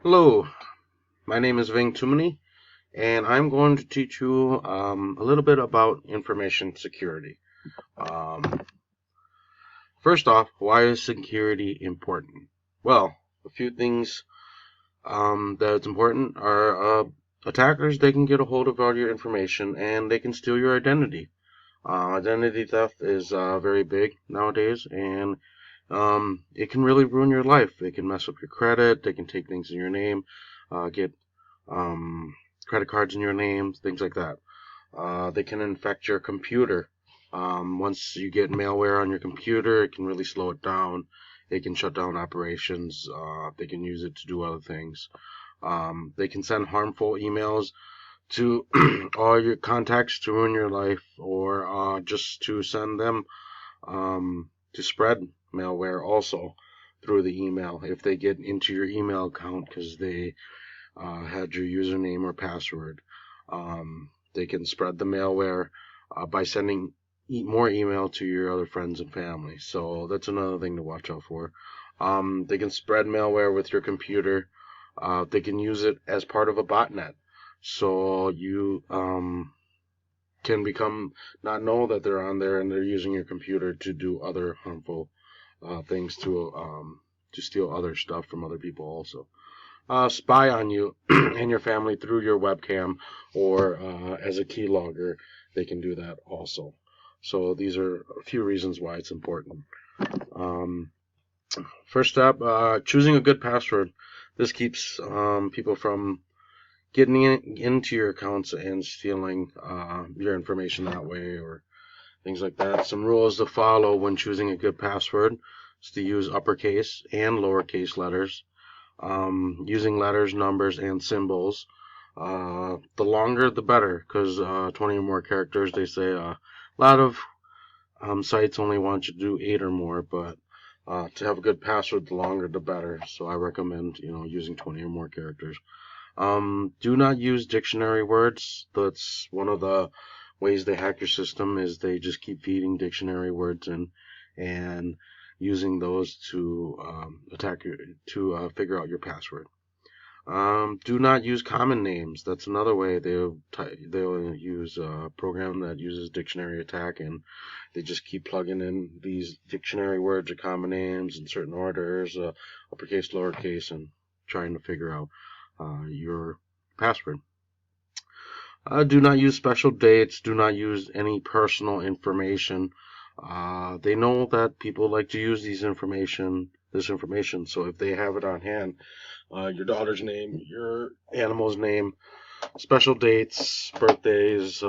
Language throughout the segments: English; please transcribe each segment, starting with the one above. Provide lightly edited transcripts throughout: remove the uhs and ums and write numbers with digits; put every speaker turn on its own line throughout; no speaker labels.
Hello, my name is Ving Tumani, and I'm going to teach you a little bit about information security. Um, First off, why is security important? Well, a few things that's important are attackers. They can get a hold of all your information and they can steal your identity. Identity theft is very big nowadays, and it can really ruin your life. They can mess up your credit. They can take things in your name, get um, credit cards in your name, things like that. They can infect your computer. Once you get malware on your computer, it can really slow it down. It can shut down operations. They can use it to do other things. They can send harmful emails to all your contacts to ruin your life, or just to send them to spread malware also through the email if they get into your email account because they had your username or password. They can spread the malware by sending more email to your other friends and family. So that's another thing to watch out for. They can spread malware with your computer. They can use it as part of a botnet. So you can become not know that they're on there and they're using your computer to do other harmful things to steal other stuff from other people also. Spy on you and your family through your webcam or as a keylogger. They can do that also. So these are a few reasons why it's important. Um, First step, choosing a good password. This keeps people from getting into your accounts and stealing your information that way or things like that. Some rules to follow when choosing a good password is to use uppercase and lowercase letters. Using letters, numbers, and symbols. The longer, the better, because 20 or more characters, they say a lot of sites only want you to do 8 or more, but to have a good password, the longer, the better. So I recommend, using 20 or more characters. Do not use dictionary words. That's one of the ways they hack your system is they just keep feeding dictionary words in and using those to attack you to figure out your password. Do not use common names. That's another way they'll use a program that uses dictionary attack, and they just keep plugging in these dictionary words or common names in certain orders, uppercase, lowercase, and trying to figure out your password. Do not use special dates. Do not use any personal information. They know that people like to use this information. So if they have it on hand, your daughter's name, your animal's name, special dates, birthdays,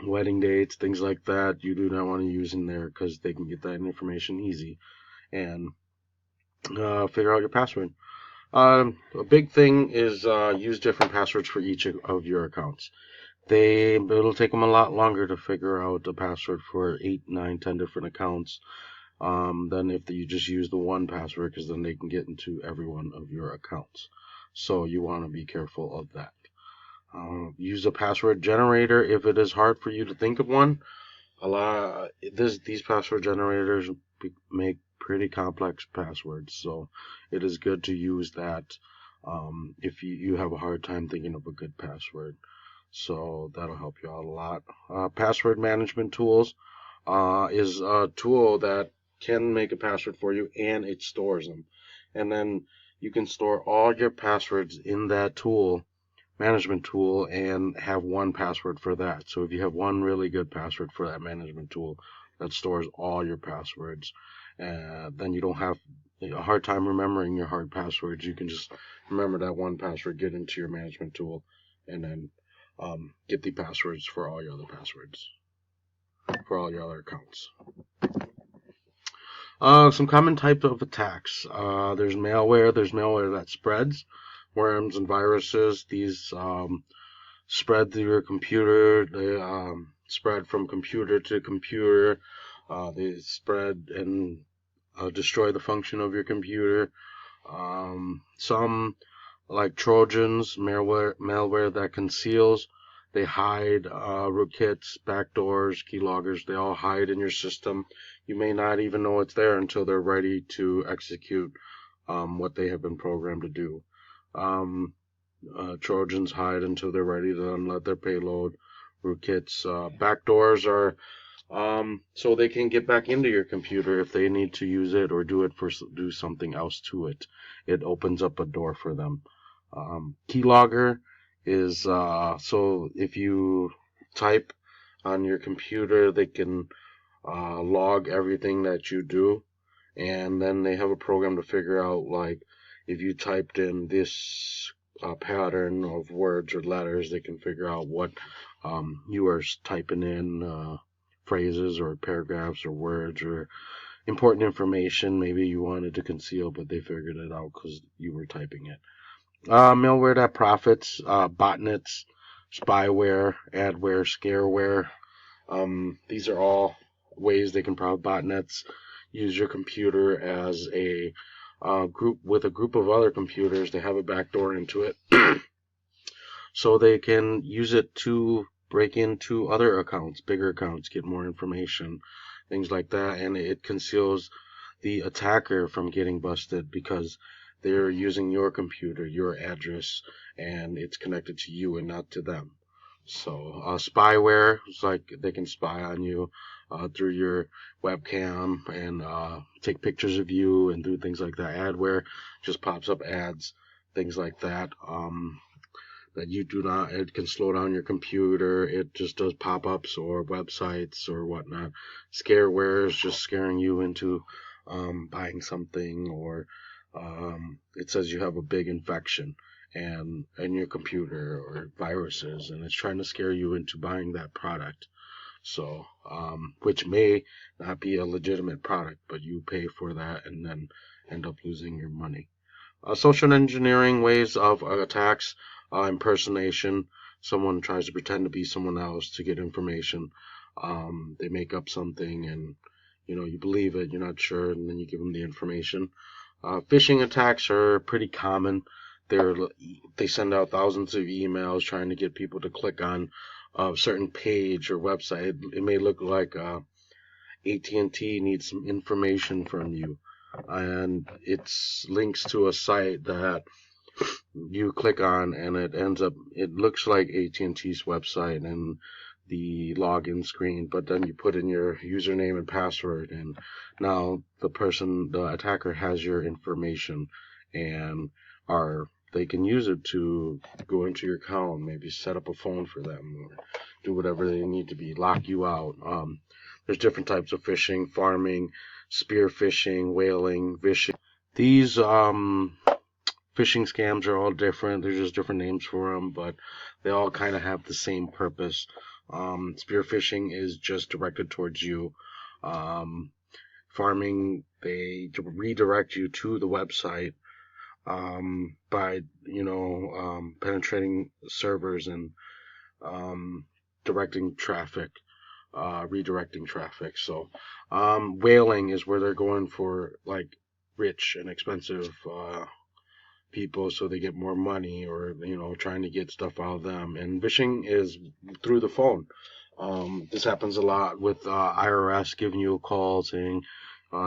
wedding dates, things like that, you do not want to use in there because they can get that information easy and figure out your password. A big thing is use different passwords for each of your accounts. It'll take them a lot longer to figure out the password for 8, 9, 10 different accounts than if you just use the one password, because then they can get into every one of your accounts. So you want to be careful of that. Use a password generator if it is hard for you to think of one. These password generators make pretty complex passwords, so it is good to use that if you have a hard time thinking of a good password. So that'll help you out a lot. Password management tools is a tool that can make a password for you and it stores them. And then you can store all your passwords in that management tool, and have one password for that. So if you have one really good password for that management tool that stores all your passwords, then you don't have a hard time remembering your hard passwords. You can just remember that one password, get into your management tool, and then get the passwords for all your other passwords, for all your other accounts. Some common types of attacks. There's malware. There's malware that spreads. Worms and viruses. These spread through your computer. They spread from computer to computer. They spread and destroy the function of your computer. Some, like Trojans, malware that conceals. They hide rootkits, backdoors, keyloggers. They all hide in your system. You may not even know it's there until they're ready to execute what they have been programmed to do. Trojans hide until they're ready to unload their payload. Rootkits, backdoors are so they can get back into your computer if they need to use it or do something else to it. It opens up a door for them. Keylogger is so if you type on your computer, they can log everything that you do, and then they have a program to figure out like if you typed in this pattern of words or letters, they can figure out what you are typing in. Phrases or paragraphs or words or important information maybe you wanted to conceal, but they figured it out because you were typing it. Malware that profits, botnets, spyware, adware, scareware. These are all ways they can profit. Botnets use your computer as a group with a group of other computers. They have a backdoor into it, so they can use it to break into other accounts, bigger accounts, get more information, things like that, and it conceals the attacker from getting busted because they're using your computer, your address, and it's connected to you and not to them. So spyware is like they can spy on you through your webcam and take pictures of you and do things like that. Adware just pops up ads, things like that. That you do not, it can slow down your computer. It just does pop-ups or websites or whatnot. Scareware is just scaring you into buying something, or it says you have a big infection and in your computer or viruses, and it's trying to scare you into buying that product. So, which may not be a legitimate product, but you pay for that and then end up losing your money. Social engineering ways of attacks, impersonation. Someone tries to pretend to be someone else to get information. They make up something and you believe it, you're not sure, and then you give them the information. Phishing attacks are pretty common. They send out thousands of emails trying to get people to click on a certain page or website. It may look like AT&T needs some information from you, and it's links to a site that you click on, and it looks like AT&T's website and the login screen, but then you put in your username and password, and now the attacker has your information, and they can use it to go into your account, maybe set up a phone for them, or do whatever they need to be, lock you out. There's different types of phishing, farming, spear phishing, whaling, phishing. These phishing scams are all different. There's just different names for them, but they all kind of have the same purpose. Spear phishing is just directed towards you. Farming, they redirect you to the website by penetrating servers and directing traffic, redirecting traffic. So whaling is where they're going for like rich and expensive people so they get more money, or trying to get stuff out of them. And phishing is through the phone. This happens a lot with IRS giving you a call saying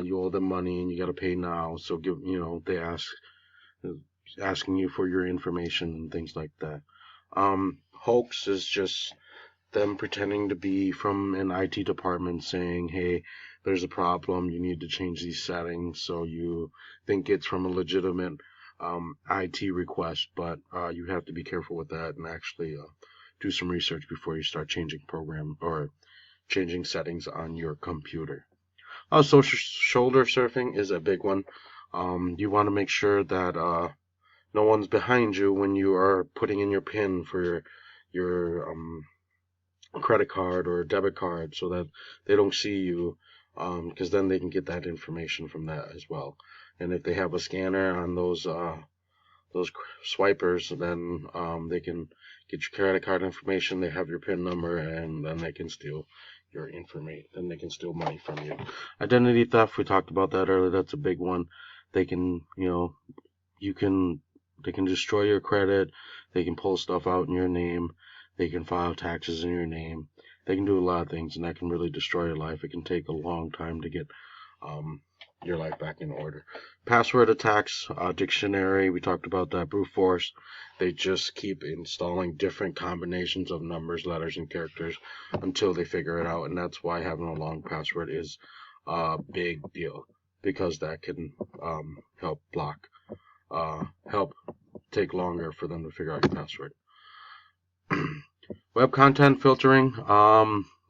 you owe them money and you got to pay now. So they asking you for your information and things like that. Hoax is just them pretending to be from an IT department saying, hey, there's a problem, you need to change these settings, so you think it's from a legitimate IT request, but you have to be careful with that and actually do some research before you start changing program or changing settings on your computer. Social shoulder surfing is a big one. You want to make sure that no one's behind you when you are putting in your PIN for your credit card or debit card, so that they don't see you, because then they can get that information from that as well. And if they have a scanner on those swipers, then they can get your credit card information. They have your PIN number, and then they can steal your information. Then they can steal money from you. Identity theft, we talked about that earlier. That's a big one. They can, they can destroy your credit. They can pull stuff out in your name. They can file taxes in your name. They can do a lot of things, and that can really destroy your life. It can take a long time to get your life back in order. Password attacks, dictionary, we talked about that, brute force. They just keep installing different combinations of numbers, letters, and characters until they figure it out, and that's why having a long password is a big deal, because that can help block, help take longer for them to figure out your password. Web content filtering,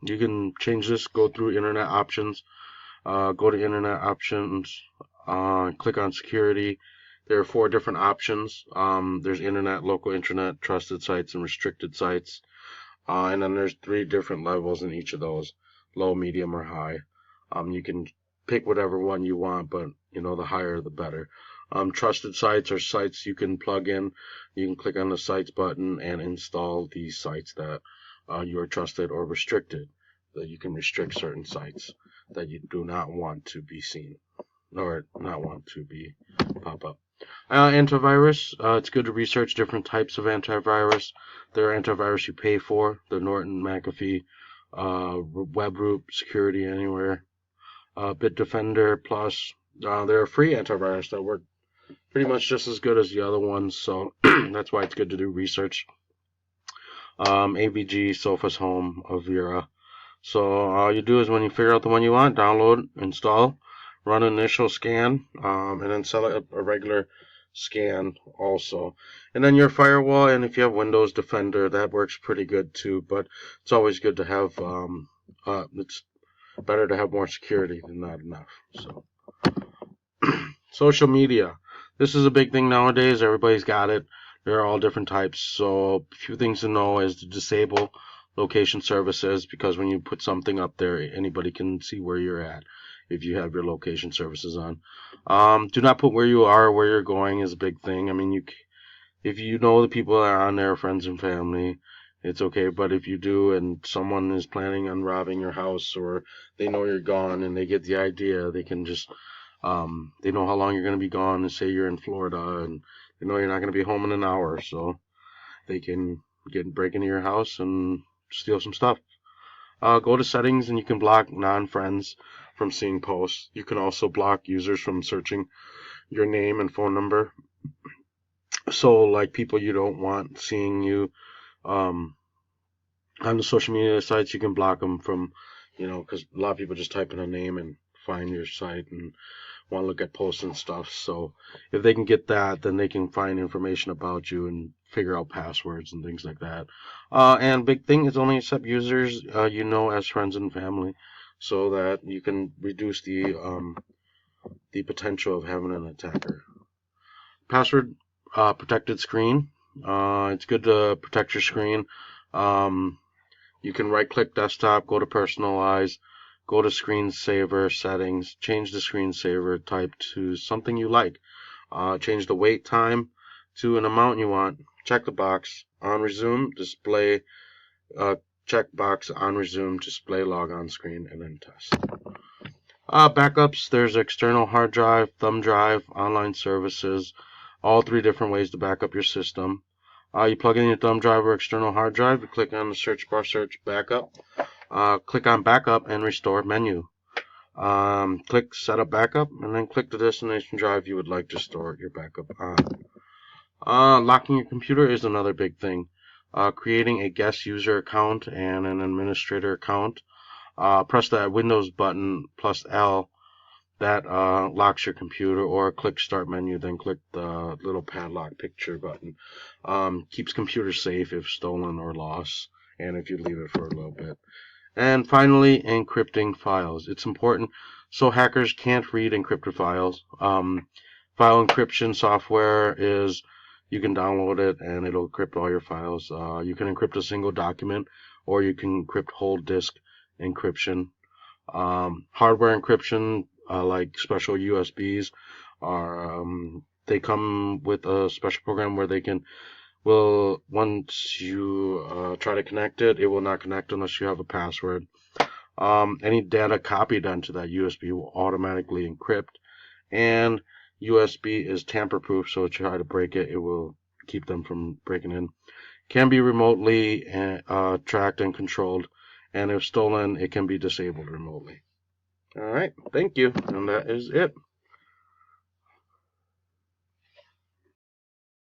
you can change this, go through internet options, go to internet options, click on security. There are 4 different options. There's internet, local internet, trusted sites, and restricted sites. And then there's 3 different levels in each of those, low, medium, or high. You can pick whatever one you want, but the higher the better. Trusted sites are sites you can plug in. You can click on the sites button and install these sites that you are trusted, or restricted, that you can restrict certain sites that you do not want to be seen or not want to be pop up. Antivirus, it's good to research different types of antivirus. There are antivirus you pay for, the Norton, McAfee, WebRoot, Security Anywhere, Bitdefender Plus. There are free antivirus that work pretty much just as good as the other ones, so that's why it's good to do research. AVG, Sophos Home, Avira. So all you do is, when you figure out the one you want, download, install, run an initial scan, and then set up a regular scan also. And then your firewall, and if you have Windows Defender, that works pretty good too, but it's always good to have, it's better to have more security than not enough. So social media. This is a big thing nowadays. Everybody's got it. There are all different types. So a few things to know is to disable location services, because when you put something up there, anybody can see where you're at if you have your location services on. Do not put where you are or where you're going is a big thing. I mean, if you know the people that are on there, friends and family, it's okay. But if you do, and someone is planning on robbing your house, or they know you're gone and they get the idea, they can just they know how long you're going to be gone, and say you're in Florida, and they know you're not going to be home in an hour, so they can break into your house and steal some stuff. Go to settings, and you can block non-friends from seeing posts. You can also block users from searching your name and phone number. So, like, people you don't want seeing you on the social media sites, you can block them from, because a lot of people just type in a name and find your site and want to look at posts and stuff. So if they can get that, then they can find information about you and figure out passwords and things like that. And big thing is, only accept users as friends and family, so that you can reduce the potential of having an attacker. Password protected screen. It's good to protect your screen. You can right-click desktop, go to personalize, go to screensaver settings, change the screensaver type to something you like. Change the wait time to an amount you want. Check the box. On resume, display, check box on resume, display logon screen, and then test. Backups, there's external hard drive, thumb drive, online services, all 3 different ways to back up your system. You plug in your thumb drive or external hard drive, you click on the search bar, search backup. Click on backup and restore menu. Click setup backup, and then click the destination drive you would like to store your backup on. Locking your computer is another big thing. Creating a guest user account and an administrator account. Press that Windows button plus L, that locks your computer, or click start menu, then click the little padlock picture button. Keeps computers safe if stolen or lost, and if you leave it for a little bit. And finally, encrypting files. It's important so hackers can't read encrypted files. File encryption software is, you can download it and it'll encrypt all your files. You can encrypt a single document, or you can encrypt whole disk encryption. Hardware encryption, like special USBs, they come with a special program where once you try to connect it, it will not connect unless you have a password. Any data copied onto that USB will automatically encrypt, and USB is tamper-proof, so if you try to break it, it will keep them from breaking in. Can be remotely tracked and controlled, and if stolen, it can be disabled remotely. All right, thank you, and that is it.